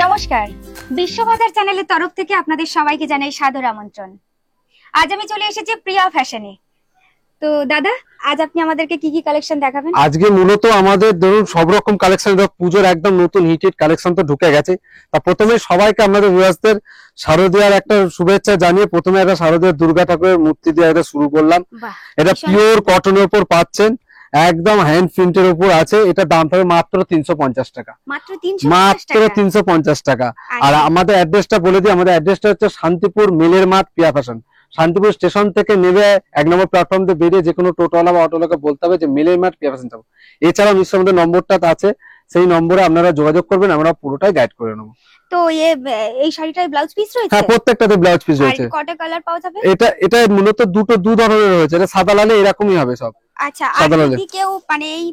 নমস্কার, বিশ্ববাজার চ্যানেলের তরফ থেকে আপনাদের সবাইকে জানাই সাদর আমন্ত্রণ। আজ আমি চলে এসেছি প্রিয়া ফ্যাশনে। তো দাদা, আজ আপনি আমাদেরকে কি কি কালেকশন দেখাবেন? আজকে মূলত আমাদের ধরুন সব রকম কালেকশন, পুজোর একদম নতুন হিটেড কালেকশন তো ঢুকে গেছে। তা প্রথমে সবাইকে আমাদের ভিউয়ার্সদের শারদীয়ার একটা শুভেচ্ছা জানিয়ে প্রথমে একটা শারদীয়ার দুর্গা ঠাকুরের মূর্তি দিয়ে এটা শুরু করলাম। এটা পিওর কটনের উপর পাচ্ছেন, একদম হ্যান্ড প্রিন্টের উপর আছে। এটা দাম থাকবে মাত্র 350 টাকা, মাত্র 350 টাকা। আর আমাদের অ্যাড্রেসটা বলে দিই, আমাদের অ্যাড্রেসটা হচ্ছে শান্তিপুর মেলের মাঠ প্রিয়া ফ্যাশন। শান্তিপুর স্টেশন থেকে নেমে 1 নম্বর প্ল্যাটফর্ম দিয়ে বেরিয়ে যে কোনো টোটোওয়ালা বা অটোওয়ালাকে বলতে হবে যে মেলের মাঠ প্রিয়া ফ্যাশন যাবো। এছাড়াও নিশ্চয় আমাদের নম্বরটা আছে, সেই নম্বরে আপনারা যোগাযোগ করবেন, আমরা পুরোটাই গাইড করে নেবো। তো এই শাড়িটার ব্লাউজ পিস রয়েছে? হ্যাঁ, প্রত্যেকটাতে ব্লাউজ পিস রয়েছে। আর কয়টা কালার পাওয়া যাবে? এটা মূলত দু ধরনের রয়েছে। এটা সাদা লালে এরকমই হবে সব। আচ্ছা, আর যদি কেউ মানে এই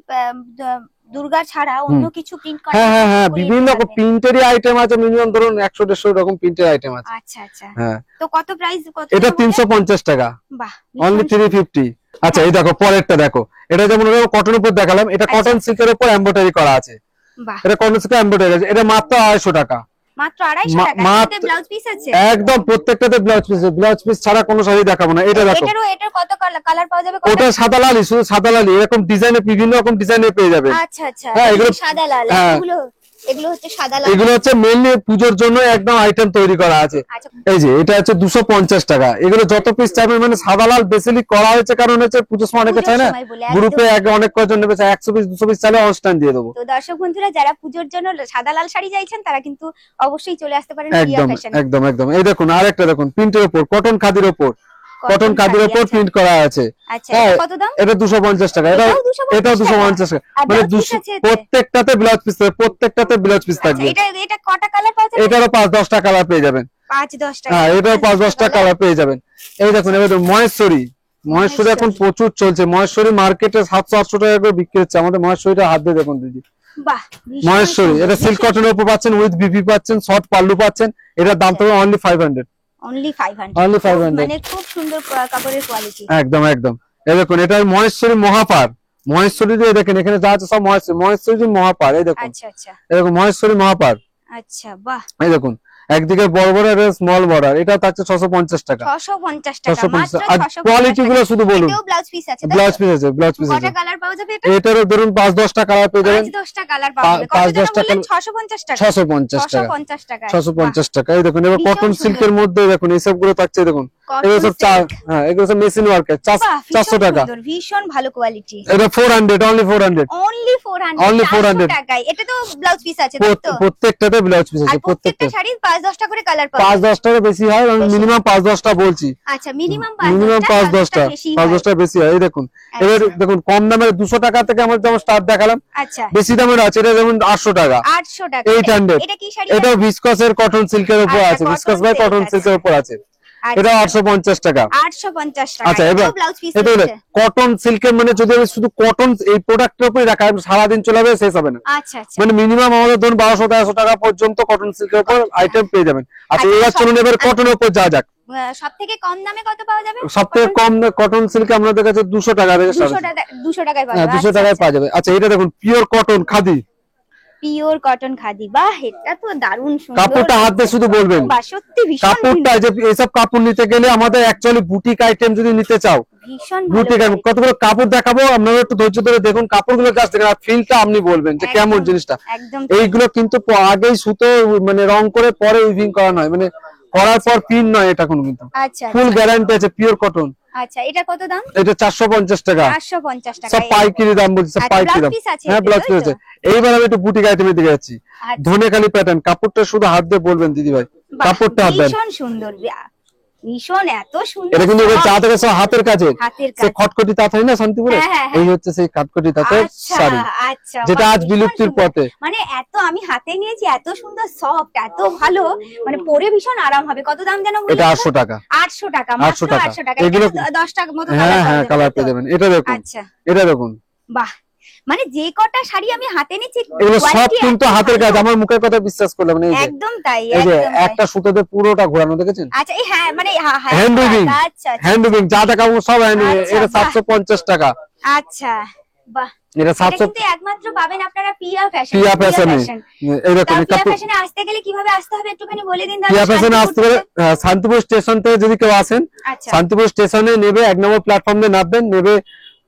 দুর্গা ছাড়া অন্য কিছু প্রিন্ট করে? হ্যাঁ, বিভিন্ন রকম প্রিন্টেরই আইটেম আছে। মিনিমাম ধরুন 100-150 রকম প্রিন্টের আইটেম আছে। আচ্ছা। হ্যাঁ, তো কত প্রাইস? এটা 350 টাকা। বাহ, অনলি 350। আচ্ছা, এই দেখো পরেরটা দেখো। এটা যেমন কটনের উপর দেখালাম, এটা কটন সিল্কের উপর এমব্রয়ডারি করা আছে। বাহ, এটা কটন সিল্কের এমব্রয়ডারি আছে। এটা মাত্র 250 টাকা। মাত্র 250 টাকা। এতে ব্লাউজ পিস আছে? একদম প্রত্যেকটাতে ব্লাউজ পিস ছাড়া কোনো শাড়ি দেখাবো না। এটা দেখো, এটার কত কালার পাওয়া যাবে? ওটা সাদা লালই, শুধু সাদা লালই। এরকম ডিজাইনে বিভিন্ন রকম ডিজাইনে পেয়ে যাবে। আচ্ছা, এগুলো সাদা লাল। এগুলো হচ্ছে সাদা লাল। এগুলো হচ্ছে মেইনলি পূজোর জন্য একদম আইটেম তৈরি করা আছে। এই যে এটা হচ্ছে 250 টাকা। এগুলো যত পিস চাইবেন, মানে সাদা লাল বেসিক্যালি করা হয়েছে কারণ হচ্ছে পুজোর সময় অনেকে চায় না, গ্রুপে অনেক কয়জন নেবে, 100 পিস 200 পিস চাইলে অনস্ট্যান্ড দিয়ে দেবো। তো দর্শক বন্ধুরা, যারা পুজোর জন্য সাদা লাল শাড়ি চাইছেন তারা কিন্তু অবশ্যই চলে আসতে পারেন প্রিয়া ফ্যাশনে। একদম। এই দেখুন আরেকটা দেখুন, প্রিন্টের উপর কটন খাদির উপর প্রিন্ট করা আছে। আচ্ছা, এটা কত দাম? এটা 250 টাকা। এটাও 250 টাকা। মানে প্রত্যেকটাতে ব্লাউজ পিস থাকবে, প্রত্যেকটাতে ব্লাউজ পিস থাকবে। এটা কটা কালার পাওয়া যাবে? এটারও 5-10 টাকা কালার পেয়ে যাবেন। 5-10 টাকা। হ্যাঁ, এটাও 5-10 টাকা কালার পেয়ে যাবেন। এই দেখুন, এবার মহেশ্বরী এখন প্রচুর চলছে। মহেশ্বরী মার্কেটে 700-800 টাকা করে বিক্রি হচ্ছে। আমাদের মহেশ্বরীটা হাত দিয়ে দেখুন দিদি। বাহ, মহেশ্বরী এটা সিল্ক কটনের উপর পাচ্ছেন, উইথ বিপি পাচ্ছেন, শর্ট পাল্লু পাচ্ছেন। এটার দাম থাকবে অনলি 500। অনলি 500। মানে খুব সুন্দর কাপড়ের কোয়ালিটি। একদম। এই দেখুন, এটা মহেশ্বরী মহাপার। মহেশ্বরী দিয়ে দেখেন এখানে যা আছে সব মহেশ্বরী মহাপার। এই দেখুন, আচ্ছা। এই দেখুন মহেশ্বরী মহাপার। আচ্ছা, বাহ। এই দেখুন, একদিকে বড় বড়, এটা স্মল বর্ডার। এটা থাকছে 650 টাকা। 650 টাকা মাত্র। আর কোয়ালিটি গুলো শুধু বলুন। এটাও ব্লাউজ পিস আছে? ব্লাউজ পিস আছে। কত কালার পাওয়া যাবে এটা? এটারও ধরুন 5-10 টাকা কালার পেয়ে যাবেন। 5-10 টাকা কালার পাবেন। কত দাম বললেন? 650 টাকা। 650 টাকা। 650 টাকা। এই দেখুন, এবার কটন সিল্কের মধ্যে দেখুন এই সবগুলো থাকছে। দেখুন এগুলো সব এগুলো সব মেশিন ওয়ার্কের 400 টাকা। ভীষণ ভালো কোয়ালিটি। এটা 400, অনলি 400। অনলি 400 টাকায়। এটা তো ব্লাউজ পিস আছে তাই তো? প্রত্যেকটাতে ব্লাউজ পিস আছে। প্রত্যেকটা শাড়ি 5-10 টাকা করে কালার পাবে। 5-10 টাকা বেশি হয়, মিনিমাম 5-10 টা বলছি। আচ্ছা, মিনিমাম 5-10 টা 5-10 টা বেশি হয়। এই দেখুন, এবার দেখুন কম দামের 200 টাকা থেকে আমরা যেমন স্টার্ট দেখালাম। আচ্ছা, বেশি দামের আছে এটা যেমন 800 টাকা। 800। এটা কি শাড়ি? এটা ভিসকসের কটন সিল্কের উপর আছে। ভিসকস বাই কটন সিল্কের উপর আছে। এটা 850 টাকা। 850 টাকা। আচ্ছা, এবার ব্লাউজ পিস এটা কটন সিল্কের, মানে যদি আমি শুধু কটন এই প্রোডাক্টের উপরে রাখা সারা দিন চলে যাবে, শেষ হবে না। আচ্ছা। মানে মিনিমাম আমাদের ধরুন 1200-1300 টাকা পর্যন্ত কটন সিল্কের উপর আইটেম পেয়ে যাবেন। আচ্ছা, এবার চলুন এবার কটনের উপর যাক। সবথেকে কম দামে কত পাওয়া যাবে? সবথেকে কম কটন সিল্ক আমাদের কাছে 200 টাকা থেকে 200 টাকায় পাওয়া যাবে। 200 টাকায় পাওয়া যাবে। আচ্ছা, এটা দেখুন pure cotton khadi. Pure cotton khadi. বাহ, এটা তো দারুণ সুন্দর। কাপড়টা হাত দিয়ে শুধু বলবেন। বাহ, সত্যি ভীষণ। কাপড়টা যে এসব কাপড় নিতে গেলে আমাদের অ্যাকচুয়ালি বুটিক আইটেম যদি নিতে চাও, ভীষণ বুটিক আইটেম কতগুলো কাপড় দেখাবো, আপনারা একটু ধৈর্য ধরে দেখুন কাপড়গুলো জাস্ট দেখেন, আর ফিলটা আপনি বলবেন যে কেমন জিনিসটা। এইগুলো কিন্তু আগেই সুতো মানে রং করে পরে উইভিং করা নয়, মানে করার পর পিন নয় এটা কোনো, কিন্তু ফুল গ্যারান্টি আছে পিওর কটন। আচ্ছা, এটা কত দাম? এটা 450 টাকা। 450 টাকা। সব পাইকারি দাম বলছি, সব পাইকারি দাম। হ্যাঁ, ব্লাউজ পিস আছে। এইবার আমি একটু বুটিক আইটেমে দিকে যাচ্ছি। ধনেখালি প্যাটার্ন। কাপড়টা শুধু হাত দিয়ে বলবেন দিদি ভাই, কাপড়টা হাত দেন। ভীষণ সুন্দর, ভীষণ এত সুন্দর। এটা কিন্তু চা থেকে সব হাতের কাছে, সে খটখটি তাঁত হয় না শান্তিপুরে, এই হচ্ছে সেই খটখটি তাঁতের শাড়ি, যেটা আজ বিলুপ্তির পথে। মানে এত আমি হাতে নিয়েছি, এত সুন্দর সফট, এত ভালো, মানে পরে ভীষণ আরাম হবে। কত দাম জানো? এটা 800 টাকা। 800 টাকা, মাত্র 800 টাকা। এগুলো 10 টাকা মতো কালার পেয়ে যাবেন। এটা দেখুন। আচ্ছা, এটা দেখুন। বাহ, মানে যে কটা শাড়ি আমি হাতে নিচ্ছি এগুলো সব কিন্তু হাতের কাজ। আমার মুখের কথা বিশ্বাস করলে মানে একদম তাই। এই যে একটা সুতোতে পুরোটা ঘোরানো দেখেছেন? আচ্ছা, হ্যাঁ, মানে হ্যান্ড উইভিং, যা দেখাবো সব হ্যান্ড উইভিং। এটা 750 টাকা। আচ্ছা, বাহ, এটা এটা 700 কিন্তু একমাত্র পাবেন আপনারা পিয়া ফ্যাশন। পিয়া ফ্যাশনে এইরকম পিয়া ফ্যাশনে আসতে গেলে কিভাবে আসতে হবে একটুখানি বলে দিন দাদা। পিয়া ফ্যাশনে আসতে গেলে শান্তিপুর স্টেশন থেকে যদি কেউ আসেন, আচ্ছা শান্তিপুর স্টেশনে নেবে 1 নম্বর প্ল্যাটফর্মে নামবেন, নেবে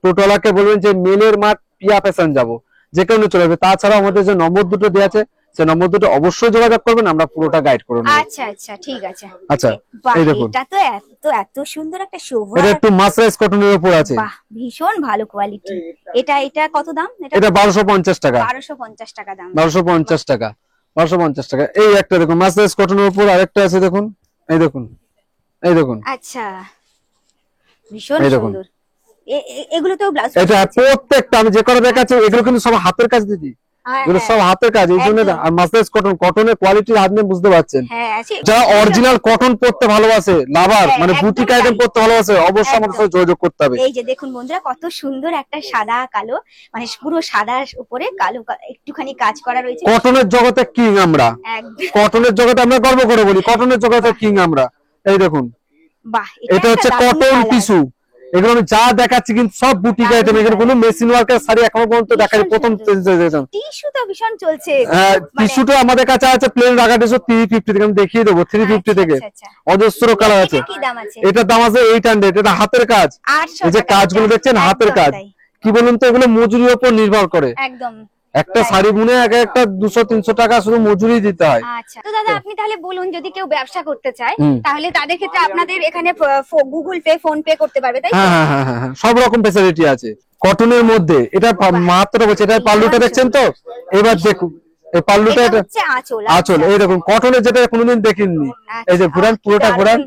টোটোওয়ালাকে বলবেন যে মেলের মাঠ পিয়া ফ্যাশন যাবো, যে কেউ চলে যাবে। তাছাড়া আমাদের যে নম্বর দুটো দেওয়া আছে সেই নম্বর দুটো অবশ্যই যোগাযোগ করবেন, আমরা পুরোটা গাইড করে নেব। আচ্ছা আচ্ছা ঠিক আছে। আচ্ছা বাহ, এই দেখুন, এটা তো এত সুন্দর একটা শোভা। এটা একটু মাসরাইজ কটনের উপর আছে। বাহ, ভীষণ ভালো কোয়ালিটি। এটা কত দাম? এটা 1250 টাকা। 1250 টাকা দাম। 1250 টাকা, 1250 টাকা। এই একটা দেখুন মাসরাইজ কটনের উপর আরেকটা আছে, দেখুন এই দেখুন, এই দেখুন। আচ্ছা, ভীষণ এই দেখুন। সুন্দর। এগুলো তো ব্লাউজ। এটা প্রত্যেকটা আমি যে করে দেখাচ্ছি এগুলো কিন্তু সব হাতের কাজ দিদি, এগুলো সব হাতের কাজ, এই জন্য। আর মাসরাইজ কটন, কটনের কোয়ালিটি আপনি বুঝতে পারছেন। যারা অরিজিনাল কটন পরতে ভালোবাসে, লাভার মানে বুটিক আইটেম পরতে ভালোবাসে, অবশ্যই আমাদের সাথে যোগাযোগ করতে হবে। এই যে দেখুন বন্ধুরা, কত সুন্দর একটা সাদা কালো, মানে পুরো সাদার উপরে কালো একটুখানি কাজ করা রয়েছে। কটনের জগতে কিং আমরা, কটনের জগতে আমরা গর্ব করে বলি, কটনের জগতে কিং আমরা। এই দেখুন, বাহ, এটা হচ্ছে কটন টিস্যু। এগুলো আমি যা দেখাচ্ছি কিন্তু সব বুটিক আইটেম, এখানে কোনো মেশিন ওয়ার্কের শাড়ি এখনো পর্যন্ত দেখাই, প্রথম টিস্যু তো ভীষণ চলছে। টিস্যুটা আমাদের কাছে আছে প্লেন রাগা টিস্যু 350 থেকে, আমি দেখিয়ে দেবো 350 থেকে। অজস্র কালার আছে। এটার দাম আছে 800। এটা হাতের কাজ, এই যে কাজগুলো দেখছেন হাতের কাজ। কি বলুন তো, এগুলো মজুরির উপর নির্ভর করে। একদম, একটা শাড়ি বুনে একটা 200-300 টাকা শুধু মজুরি দিতে হয়। আচ্ছা, তো দাদা আপনি তাহলে বলুন, যদি কেউ ব্যবসা করতে চায় তাহলে তাদের ক্ষেত্রে আপনাদের এখানে গুগল পে, ফোন পে করতে পারবে, তাই তো? হ্যাঁ হ্যাঁ হ্যাঁ হ্যাঁ, সব রকম ফ্যাসিলিটি আছে কটনের মধ্যে। এটা মাত্র বলছে, এটা পাল্লুটা দেখছেন তো, এবার দেখুন এই পাল্লুটা, এটা আঁচল। এই দেখুন কটনের, যেটা কোনোদিন দেখিনি। এই যে ঘুরান, পুরোটা ঘুরান,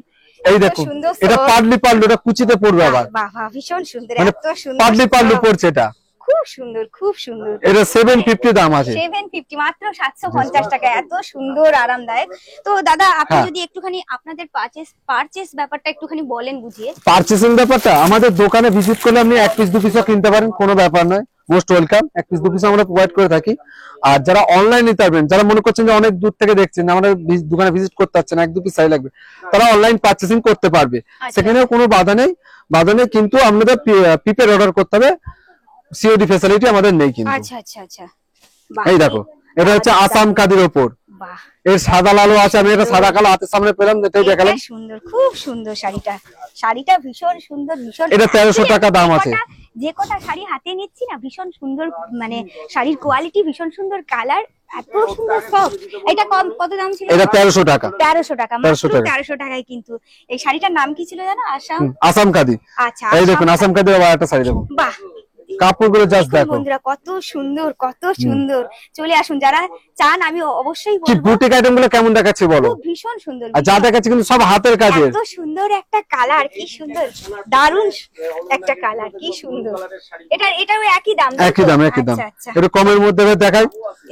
এই দেখুন এটা পাল্লি পাল্লু, এটা কুচিতে পড়বে আবার। বাহ বাহ, ভীষণ সুন্দর, মানে এত সুন্দর পাল্লি পাল্লু পড়ছে এটা। খুব সুন্দর, খুব সুন্দর। এটা 750 দাম আছে। 750, মাত্র 750 টাকা, এত সুন্দর আরামদায়ক। তো দাদা আপনি যদি একটুখানি আপনাদের পারচেস ব্যাপারটা একটুখানি বলেন বুঝিয়ে। পারচেসিং ব্যাপারটা, আমাদের দোকানে ভিজিট করলে আপনি 1 পিস 2 পিসও কিনতে পারেন, কোনো ব্যাপার নয়, মোস্ট ওয়েলকাম। 1 পিস 2 পিস আমরা প্রোভাইড করে থাকি। আর যারা অনলাইন নিতে পারবেন, যারা মনে করছেন যে অনেক দূর থেকে দেখছেন, আমাদের দোকানে ভিজিট করতে পারছেন, 1-2 পিস শাড়ি লাগবে, তারা অনলাইন পারচেসিং করতে পারবে। সেখানেও কোনো বাধা নেই, কিন্তু আপনাদের প্রিপেড অর্ডার করতে হবে, সিওডি ফ্যাসিলিটি আমাদের নেই কিন্তু। আচ্ছা আচ্ছা আচ্ছা, এই দেখো, এটা হচ্ছে আসাম কাদির ওপর। বাহ, এর সাদা লালও আছে, আমি এটা সাদা কালো হাতের সামনে পেলাম, এটাই দেখালাম। সুন্দর, খুব সুন্দর শাড়িটা ভীষণ সুন্দর, ভীষণ। এটা 1300 টাকা দাম আছে। যে কটা শাড়ি হাতে নিচ্ছি না, ভীষণ সুন্দর, মানে শাড়ির কোয়ালিটি ভীষণ সুন্দর, কালার এত সুন্দর সফট। এটা কত দাম ছিল? এটা 1300 টাকা। 1300 টাকা, মাত্র 1300 টাকায়। কিন্তু এই শাড়িটার নাম কি ছিল জানো? আসাম কাদি। আচ্ছা, এই দেখুন আসাম কাদি আবার একটা শাড়ি দেখুন। বাহ, কাপড়গুলো জাস্ট দেখো বন্ধুরা, কত সুন্দর, কত সুন্দর। চলে আসুন যারা চান, আমি অবশ্যই কি বলবো। বুটিক আইটেম গুলো কেমন দেখাচ্ছি বলো? ভীষণ সুন্দর, আর যা দেখাচ্ছি কিন্তু সব হাতের কাজের। এত সুন্দর একটা কালার, কি সুন্দর, দারুণ একটা কালার, কি সুন্দর। এটাও একই দাম? একই দাম। একটু কমের মধ্যে দেখাই।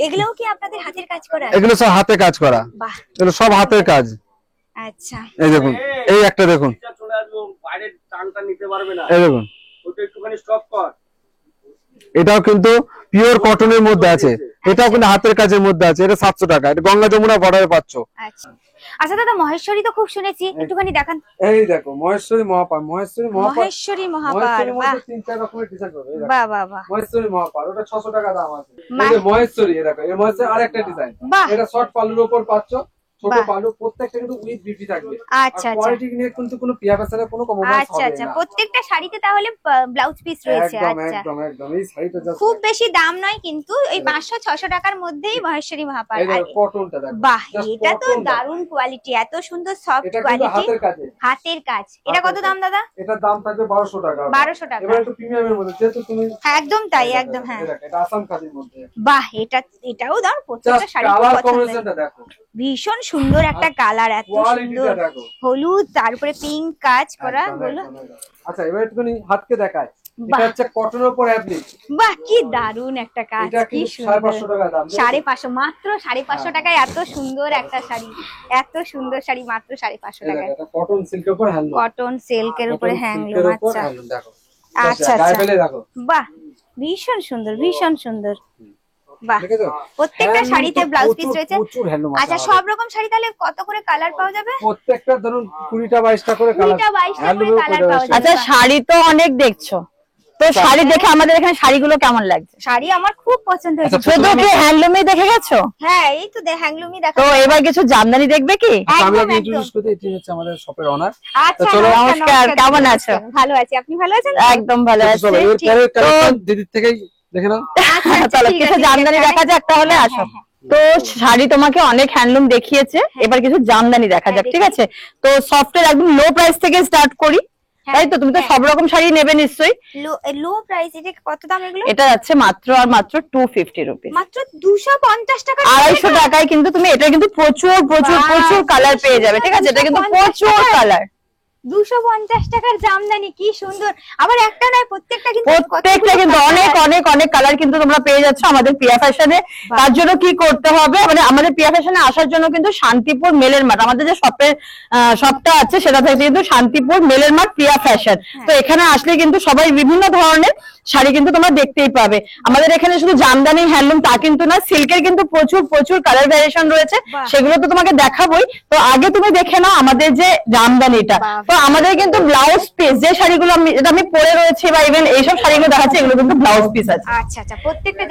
এগুলোও কি আপনাদের হাতের কাজ করা? এগুলো সব হাতে কাজ করা। বাহ, এগুলো সব হাতের কাজ। আচ্ছা, এই দেখুন, এই একটা দেখুন, এই দেখুন, এটাও কিন্তু পিওর কটনের মধ্যে আছে, এটাও কিন্তু হাতের কাজের মধ্যে আছে। এটা 700 টাকা। এটা গঙ্গা যমুনা বর্ডারে পাচ্ছ। আচ্ছা আচ্ছা দাদা, মহেশ্বরী তো খুব শুনেছি, একটুখানি দেখান। এই দেখো মহেশ্বরী মহাপার, মহেশ্বরী মহাপার, বাহ, 3-4 রকমের ডিজাইন হবে। বাহ বাহ বাহ, মহেশ্বরী মহাপার, ওটা 600 টাকা দাম আছে। এই যে মহেশ্বরী, এই দেখো, এই মহেশ্বরী আরেকটা ডিজাইন। এটা শর্ট পাল্লুর উপর পাচ্ছ, ছোট পাল্লু, প্রত্যেকটা কিন্তু উইথ বিপি থাকবে। আচ্ছা আচ্ছা, কোয়ালিটি নিয়ে কিন্তু কোনো পিয়া ফ্যাশনের কোনো কম্প্রোমাইজ হবে না। আচ্ছা আচ্ছা, প্রত্যেকটা শাড়িতে তাহলে ব্লাউজ পিস রয়েছে। আচ্ছা, একদম এই শাড়িটা জাস্ট খুব বেশি দাম নয় কিন্তু, এই 500-600 টাকার মধ্যেই মহেশ্বরী মহাপার। এই দেখো কটনটা দেখো, বাহ, এটা তো দারুণ কোয়ালিটি, এত সুন্দর সফট কোয়ালিটি, হাতের কাজ। এটা কত দাম দাদা? এটার দাম থাকবে 1200 টাকা। 1200 টাকা, এবার একটু প্রিমিয়ামের মধ্যে, যেহেতু তুমি একদম তাই, একদম। হ্যাঁ, এটা আসাম কাদির মধ্যে। বাহ, এটাও দাও, প্রত্যেকটা শাড়ি কালার কম্বিনেশনটা দেখো, ভীষণ সুন্দর একটা কালার, এত সুন্দর হলুদ, তারপরে পিঙ্ক কাজ করা গুলো। আচ্ছা, এবার একটুখানি হাতকে দেখায়। এটা হচ্ছে কটনের উপর অ্যাপ্লিক। বাহ, কি দারুণ একটা কাজ, কি সুন্দর। 550 টাকা দাম। 550, মাত্র 550 টাকায় এত সুন্দর একটা শাড়ি, এত সুন্দর শাড়ি মাত্র 550 টাকায়। এটা কটন সিল্কের উপর হ্যান্ডলুম, কটন সিল্কের উপরে হ্যান্ডলুম। আচ্ছা দেখো, আচ্ছা গায়ে ফেলে দেখো। বাহ, ভীষণ সুন্দর, ভীষণ সুন্দর। বাহ, প্রত্যেকটা শাড়িতে ব্লাউজ পিস রয়েছে। আচ্ছা, সব রকম শাড়ি তাহলে কত করে কালার পাওয়া যাবে? প্রত্যেকটা ধরুন 20টা 22টা করে কালার, 20টা 22টা করে কালার পাওয়া যাবে। আচ্ছা, শাড়ি তো অনেক দেখছো, তো শাড়ি দেখে আমাদের এখানে শাড়িগুলো কেমন লাগছে? শাড়ি আমার খুব পছন্দ হয়েছে। আচ্ছা, শুধু কি হ্যান্ডলুমই দেখে গেছো? হ্যাঁ, এই তো হ্যাংলুমি দেখা। তো এবার কিছু জামদানি দেখবে কি? আচ্ছা, আমি একদম, আগে একদম। ইন্ট্রোডিউস করতে, এটি হচ্ছে আমাদের শপের অনার। আচ্ছা, চলো। নমস্কার, কেমন আছো? ভালো আছি, আপনি ভালো আছেন? একদম ভালো আছি। চলো এর পরের কালেকশন দিদির থেকেই দেখে নাও। চলো ঠিক কিছু আছে, জামদানি ঠিক আছে। দেখা যাক তাহলে, আসো। তো শাড়ি তোমাকে অনেক হ্যান্ডলুম দেখিয়েছে, এবার কিছু জামদানি দেখা যাক, ঠিক আছে? তো সফটের একদম লো প্রাইস থেকে স্টার্ট করি, তাই তো? তুমি তো সব রকম শাড়ি নেবে নিশ্চয়ই। লো প্রাইস, এটা কত দাম এগুলো? এটা যাচ্ছে মাত্র আর মাত্র 250 রুপিস। মাত্র 250 টাকা। 250 টাকায় কিন্তু তুমি এটা কিন্তু প্রচুর প্রচুর বাহ, প্রচুর কালার পেয়ে যাবে, ঠিক আছে? এটা কিন্তু 250 প্রচুর টাকায়। কালার, 250 টাকার জামদানি, কি সুন্দর। আবার একটা নয়, প্রত্যেকটা কিন্তু প্রত্যেকটা কিন্তু অনেক অনেক অনেক কালার কিন্তু তোমরা পেয়ে যাচ্ছ আমাদের প্রিয়া ফ্যাশনে। তার জন্য কি করতে হবে, মানে আমাদের প্রিয়া ফ্যাশনে আসার জন্য কিন্তু শান্তিপুর মেলের মাঠ, আমাদের যে শপটা আছে সেটা থেকে কিন্তু শান্তিপুর মেলের মাঠ প্রিয়া ফ্যাশন। তো এখানে আসলে কিন্তু সবাই বিভিন্ন ধরনের শাড়ি কিন্তু তোমরা দেখতেই পাবে। আমাদের এখানে শুধু জামদানি হ্যান্ডলুম তা কিন্তু না, সিল্কের কিন্তু প্রচুর প্রচুর কালার ভ্যারিয়েশন রয়েছে, বাহ। সেগুলো তো তোমাকে দেখাবোই। তো আগে তুমি দেখে নাও আমাদের যে জামদানিটা। বাহ। তো আমাদের কিন্তু ব্লাউজ পিস, যে শাড়িগুলো আমি পরে রয়েছে বা ইভেন এইসব শাড়িগুলো দেখাচ্ছি, এগুলো কিন্তু ব্লাউজ পিস আছে। আচ্ছা আচ্ছা, প্রত্যেকটা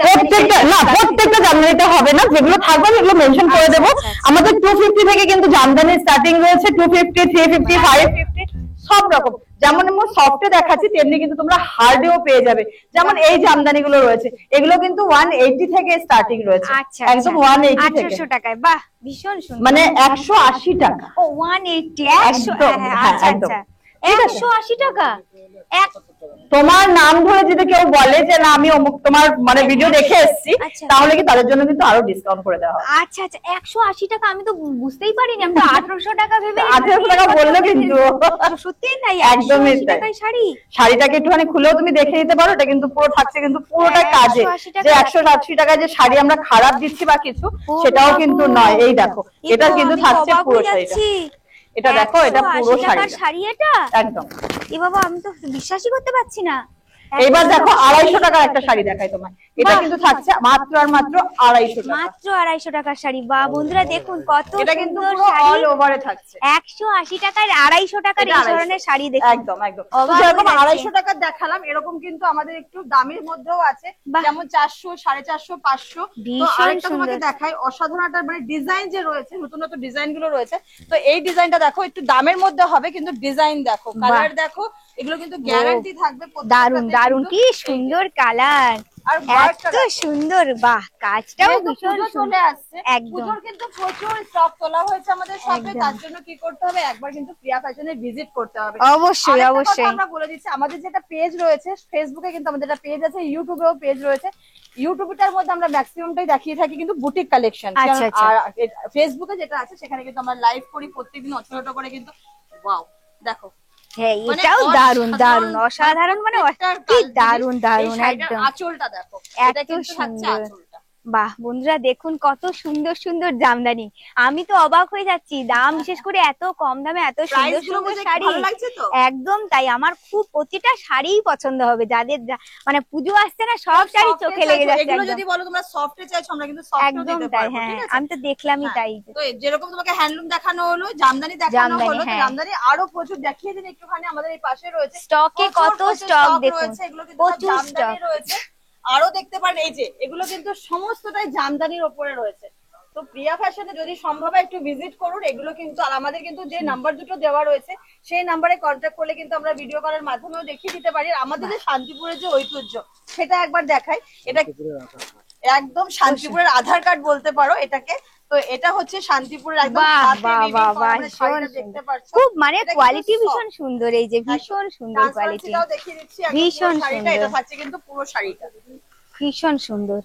প্রত্যেকটা জামদানিতে হবে না, যেগুলো থাকবে সেগুলো মেনশন করে আচ্ছা, দেবো। আচ্ছা, আচ্ছা। আমাদের 250 থেকে কিন্তু জামদানির স্টার্টিং রয়েছে, 250, 350, 550 সব রকম। যেমন আমি সফটে দেখাচ্ছি তেমনি কিন্তু তোমরা হার্ডেও পেয়ে যাবে। যেমন এই জামদানি গুলো রয়েছে, এগুলো কিন্তু 180 থেকে স্টার্টিং রয়েছে, আচ্ছা, একদম 180 থেকে, 1800 টাকায়। বাহ, ভীষণ সুন্দর। মানে 180 টাকা। ও 180, 100, একদম, হ্যাঁ, হ্যাঁ, আচ্ছা একদম। আচ্ছা, ঠিক আছে। 180 টাকা। এক তোমার নাম ধরে যদি কেউ বলে যে না আমি অমুক তোমার মানে ভিডিও দেখে এসেছি, আচ্ছা। তাহলে কি তাদের জন্য কিন্তু আরো ডিসকাউন্ট করে দেওয়া হবে। আচ্ছা আচ্ছা, 180 টাকা, আমি তো বুঝতেই পারিনি, আমি তো 1800 টাকা ভেবে। 1800 টাকা বললে কিন্তু সত্যি তাই, একদমই 180 তাই। টাকায় শাড়ি। শাড়িটাকে একটুখানি খুলেও তুমি দেখে নিতে পারো, এটা কিন্তু পুরো থাকছে কিন্তু পুরোটা হ্যাঁ, কাজে। 180 টাকা। যে 180 টাকায় যে শাড়ি আমরা খারাপ দিচ্ছি বা কিছু, ও সেটাও বাবু। কিন্তু নয়। এই দেখো, এই এটা তো কিন্তু আমি থাকছে অবাক পুরো হয়ে শাড়িটা। যাচ্ছি। এটা দেখো, এটা পুরো 180 টাকার শাড়িটা শাড়ি এটা। একদম। এ বাবা, আমি তো বিশ্বাসই করতে পারছি না। এবার দেখো 250 টাকার একটা শাড়ি দেখাই তোমায়, এটা বাহ। কিন্তু থাকছে মাত্র আর মাত্র 250 টাকা। মাত্র 250 টাকার শাড়ি। বা বন্ধুরা দেখুন কত এটা কিন্তু সুন্দর পুরো শাড়ি। অল ওভারে থাকছে। 180 টাকার 250 টাকার এটা এই 250 ধরনের শাড়ি দেখুন। একদম একদম। অবাক তো যেরকম হয়ে যাচ্ছি। 250 টাকার দেখালাম, এরকম কিন্তু আমাদের একটু দামের মধ্যেও আছে, বাহ। যেমন 400, 450, 500। তো ভীষণ আরেকটা তোমাকে সুন্দর। দেখাই, অসাধারণ একটা মানে ডিজাইন যে রয়েছে, নতুন নতুন ডিজাইন গুলো রয়েছে। তো এই ডিজাইনটা দেখো, একটু দামের মধ্যে হবে কিন্তু ডিজাইন দেখো, কালার দেখো, এগুলো কিন্তু গ্যারান্টি থাকবে প্রত্যেকটাতে দারুন দারুন, কিন্তু। কি সুন্দর কালার, আর এত workটা দেখো। সুন্দর। বাহ, কাজটাও যেহেতু ভীষণ পুজো সুন্দর। চলে আসছে, একদম। পুজোর কিন্তু প্রচুর স্টক তোলা হয়েছে আমাদের শপে। একদম। তার জন্য কি করতে হবে, একবার কিন্তু প্রিয়া ফ্যাশনে ভিজিট করতে হবে। অবশ্যই আরেকটা কথা অবশ্যই। আমরা বলে দিচ্ছি, আমাদের যেটা পেজ রয়েছে ফেসবুকে, কিন্তু আমাদের একটা পেজ আছে, ইউটিউবেও পেজ রয়েছে। ইউটিউবটার মধ্যে আমরা ম্যাক্সিমামটাই দেখিয়ে থাকি কিন্তু বুটিক কালেকশন। আচ্ছা, আচ্ছা। আর ফেসবুকে যেটা আছে সেখানে কিন্তু আমরা লাইভ করি প্রত্যেকদিন ছোট ছোট করে কিন্তু। ওয়াও, দেখো হ্যাঁ, মানে এটাও দারুন দারুন, অসাধারণ, অসাধারণ, মানে প্রত্যেকটার কি কাজ। দারুন এই দারুন, শাড়িটার একদম। আঁচলটা দেখো, এত এটা কিন্তু থাকছে সুন্দর। আঁচলটা। বাহ, বন্ধুরা দেখুন কত সুন্দর সুন্দর জামদানি। আমি তো অবাক হয়ে যাচ্ছি, দাম বিশেষ করে এত কম দামে এত সুন্দর প্রাইস গুলো সুন্দর বুঝে শাড়ি। ভালো লাগছে তো। একদম তাই, আমার খুব প্রতিটা শাড়িই পছন্দ হবে। যাদের মানে পুজো আসছে না, সব শাড়ি সফটে চোখে লেগে চাইছো, যাচ্ছে এগুলো একদম। যদি বলো তোমরা সফটে চাইছো, আমরা কিন্তু সফটও একদম দিতে তাই, পারবো, হ্যাঁ, ঠিক আছে? আমি তো দেখলামই হ্যাঁ, তাই। তো যেরকম তোমাকে হ্যান্ডলুম দেখানো হলো, জামদানি দেখানো জামদানি, হলো, তো হ্যাঁ। জামদানি আরো প্রচুর দেখিয়ে দিন একটুখানি। আমাদের এই পাশে রয়েছে স্টকে কত স্টক দেখুন, রয়েছে, এগুলো কিন্তু প্রচুর জামদানি স্টক। রয়েছে। আরো দেখতে পারেন, এই যে এগুলো কিন্তু সমস্তটাই জামদানির উপরে রয়েছে। তো প্রিয়া ফ্যাশনে যদি সম্ভব হয় একটু ভিজিট করুন। এগুলো কিন্তু, আর আমাদের কিন্তু যে নাম্বার দুটো দেওয়া রয়েছে সেই নাম্বারে কন্ট্যাক্ট করলে কিন্তু আমরা ভিডিও কলের মাধ্যমেও দেখিয়ে দিতে পারি। আর আমাদের যে শান্তিপুরের যে ঐতিহ্য সেটা একবার দেখাই। এটা একদম শান্তিপুরের আধার কার্ড বলতে পারো এটাকে। তো এটা হচ্ছে শান্তিপুরের একদম বাহ হাতে বাহ weaving বাহ করা, বাহ, মানে শাড়িটা ভীষণ দেখতে সুন্দর। পাচ্ছ। খুব মানে এটা কিন্তু কোয়ালিটি soft। ভীষণ সুন্দর, এই যে ভীষণ সুন্দর কোয়ালিটি, ট্রান্সপারেন্সিটাও দেখিয়ে দিচ্ছি, একদম ভীষণ পুরো শাড়িটা। সুন্দর। এটা থাকছে কিন্তু পুরো শাড়িটা। ভীষণ সুন্দর।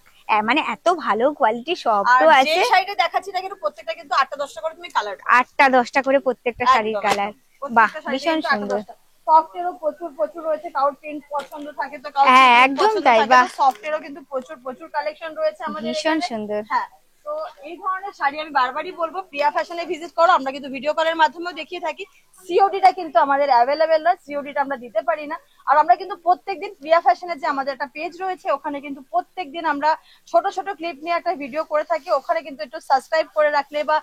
মানে এত ভালো কোয়ালিটি সব আর তো যে আছে। শাড়িটা দেখাচ্ছি না কিন্তু প্রত্যেকটা কিন্তু 8টা 10টা করে তুমি কালার 8টা 10টা করে প্রত্যেকটা শাড়ির কালার। বাহ, ভীষণ সুন্দর। সফটেরও প্রচুর প্রচুর রয়েছে, কারোর প্রিন্ট পছন্দ থাকে তো কারোর হ্যাঁ, print একদম পছন্দ তাই, থাকে, বাহ। তো সফটেরও কিন্তু প্রচুর প্রচুর কালেকশন রয়েছে আমাদের ভীষণ এখানে। সুন্দর। হ্যাঁ, তো এই ধরনের শাড়ি আমি বারবারই বলবো প্রিয়া ফ্যাশনে ভিজিট করো। আমরা কিন্তু ভিডিও কলের মাধ্যমেও দেখিয়ে থাকি। সিওডিটা কিন্তু আমাদের অ্যাভেলেবেল নয়, সিওডিটা আমরা দিতে পারি না। আর আমরা কিন্তু প্রত্যেকদিন প্রিয়া ফ্যাশনের যে আমাদের একটা পেজ রয়েছে, ওখানে কিন্তু প্রত্যেকদিন আমরা ছোট ছোট ক্লিপ নিয়ে একটা ভিডিও করে থাকি। ওখানে কিন্তু একটু সাবস্ক্রাইব করে রাখলে বা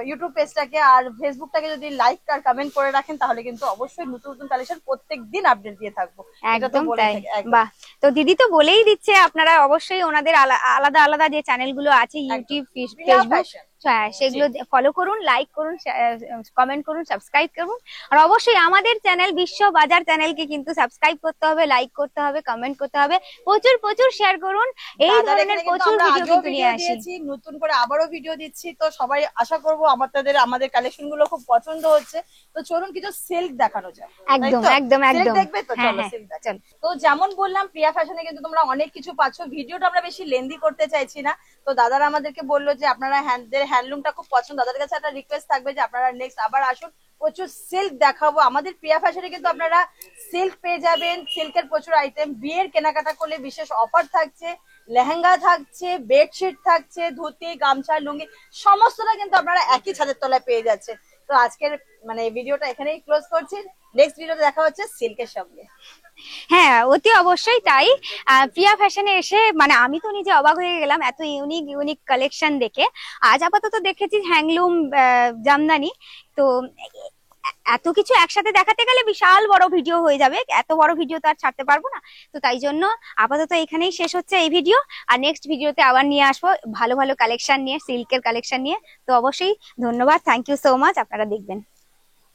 ইউটিউব পেজটাকে আর ফেসবুকটাকে যদি লাইক আর কমেন্ট করে রাখেন, তাহলে কিন্তু অবশ্যই নতুন নতুন কালেকশন প্রত্যেকদিন আপডেট দিয়ে থাকবো। এটা তো একদম বলে তাই। থাকি, একদম। বাহ, তো দিদি তো বলেই দিচ্ছে আপনারা অবশ্যই ওনাদের আলাদা আলাদা যে চ্যানেলগুলো আছে, ইউটিউব, প্রিয়া ফেসবুক, ফ্যাশন। হ্যাঁ, সেগুলো ফলো করুন, লাইক করুন, কমেন্ট করুন, সাবস্ক্রাইব করুন। আর অবশ্যই আমাদের চ্যানেল বিশ্ব বাজার চ্যানেলকে কিন্তু সাবস্ক্রাইব করতে হবে, লাইক করতে হবে, কমেন্ট করতে হবে, প্রচুর প্রচুর শেয়ার করুন। এই দাদার ধরনের এখানে কিন্তু প্রচুর আমরা ভিডিও আগেও কিন্তু নিয়ে ভিডিও আসি। দিয়েছি, নতুন করে আবারও ভিডিও দিচ্ছি। তো সবাই আশা করবো আমাদের কালেকশন গুলো খুব পছন্দ হচ্ছে। তো চলুন কিছু সিল্ক দেখানো যায়। একদম একদম সিল্ক একদম। দেখবে তো? হ্যাঁ চলো হ্যাঁ, সিল্ক চল। তো যেমন বললাম, প্রিয়া ফ্যাশনে কিন্তু তোমরা অনেক কিছু পাচ্ছ। ভিডিওটা আমরা বেশি লেন্দি করতে চাইছি না। তো দাদারা আমাদেরকে বললো যে আপনারা হ্যান্ডলুমটা খুব পছন্দ, দাদাদের কাছে একটা রিকোয়েস্ট থাকবে যে আপনারা নেক্সট আবার আসুন, প্রচুর সিল্ক দেখাবো। আমাদের প্রিয়া ফ্যাশনে কিন্তু আপনারা সিল্ক পেয়ে যাবেন, সিল্কের প্রচুর আইটেম। বিয়ের কেনাকাটা করলে বিশেষ অফার থাকছে, লেহেঙ্গা থাকছে, বেডশিট থাকছে, ধুতি, গামছা, লুঙ্গি, সমস্তটা কিন্তু আপনারা একই ছাদের তলায় পেয়ে যাচ্ছে। তো আজকের মানে ভিডিওটা এখানেই ক্লোজ করছি। নেক্সট ভিডিওতে দেখা হচ্ছে সিল্কের সঙ্গে। হ্যাঁ, অতি অবশ্যই তাই। প্রিয়া ফ্যাশনে এসে মানে আমি তো নিজে অবাক হয়ে গেলাম এত ইউনিক ইউনিক কালেকশন দেখে। আজ আপাতত দেখেছি হ্যান্ডলুম, জামদানি। তো এত কিছু একসাথে দেখাতে গেলে বিশাল বড় ভিডিও হয়ে যাবে, এত বড় ভিডিও তো আর ছাড়তে পারবো না। তো তাই জন্য আপাতত এখানেই শেষ হচ্ছে এই ভিডিও। আর নেক্সট ভিডিওতে আবার নিয়ে আসবো ভালো ভালো কালেকশন নিয়ে, সিল্কের কালেকশন নিয়ে। তো অবশ্যই ধন্যবাদ, থ্যাংক ইউ সো মাচ, আপনারা দেখবেন।